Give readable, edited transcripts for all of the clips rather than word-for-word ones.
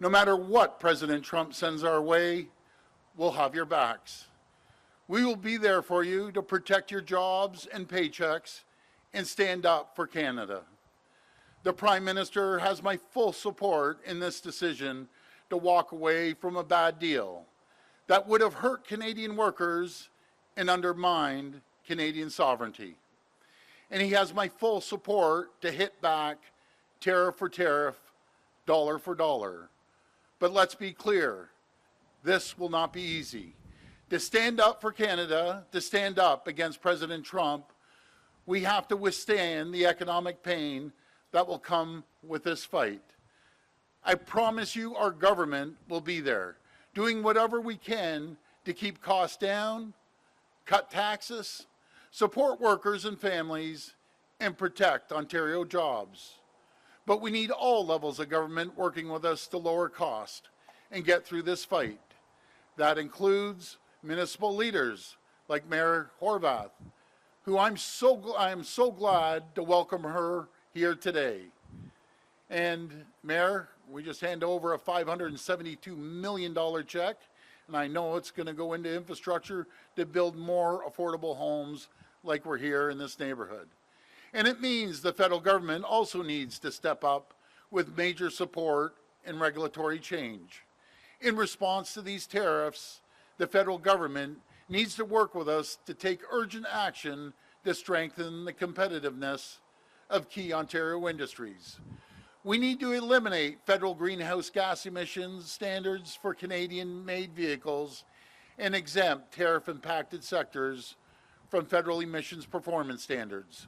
No matter what President Trump sends our way, we'll have your backs. We will be there for you to protect your jobs and paychecks and stand up for Canada. The Prime Minister has my full support in this decision to walk away from a bad deal that would have hurt Canadian workers and undermined Canadian sovereignty. And he has my full support to hit back tariff for tariff, dollar for dollar. But let's be clear, this will not be easy. To stand up for Canada, to stand up against President Trump, we have to withstand the economic pain that will come with this fight. I promise you our government will be there, doing whatever we can to keep costs down, cut taxes, support workers and families, and protect Ontario jobs. But we need all levels of government working with us to lower cost and get through this fight. That includes municipal leaders like Mayor Horvath, who I am so glad to welcome her here today. And Mayor, we just handed over a $572 million check, and I know it's going to go into infrastructure to build more affordable homes like we're here in this neighborhood. And it means the federal government also needs to step up with major support and regulatory change. In response to these tariffs, the federal government needs to work with us to take urgent action to strengthen the competitiveness of key Ontario industries. We need to eliminate federal greenhouse gas emissions standards for Canadian-made vehicles and exempt tariff-impacted sectors from federal emissions performance standards,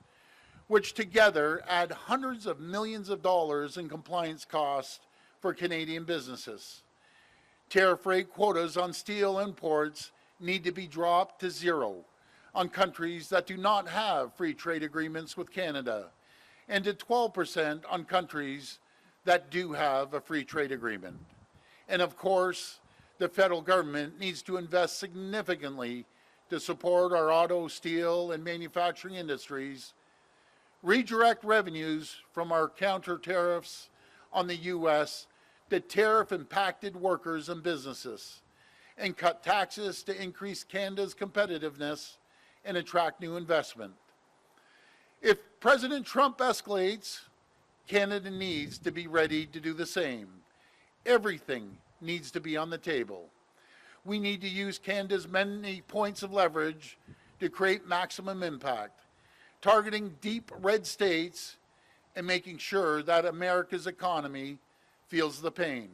which together add hundreds of millions of dollars in compliance costs for Canadian businesses. Tariff rate quotas on steel imports need to be dropped to zero on countries that do not have free trade agreements with Canada, and to 12% on countries that do have a free trade agreement. And of course, the federal government needs to invest significantly to support our auto, steel, and manufacturing industries, redirect revenues from our counter tariffs on the U.S. to tariff-impacted workers and businesses, and cut taxes to increase Canada's competitiveness and attract new investment. If President Trump escalates, Canada needs to be ready to do the same. Everything needs to be on the table. We need to use Canada's many points of leverage to create maximum impact, targeting deep red states and making sure that America's economy feels the pain.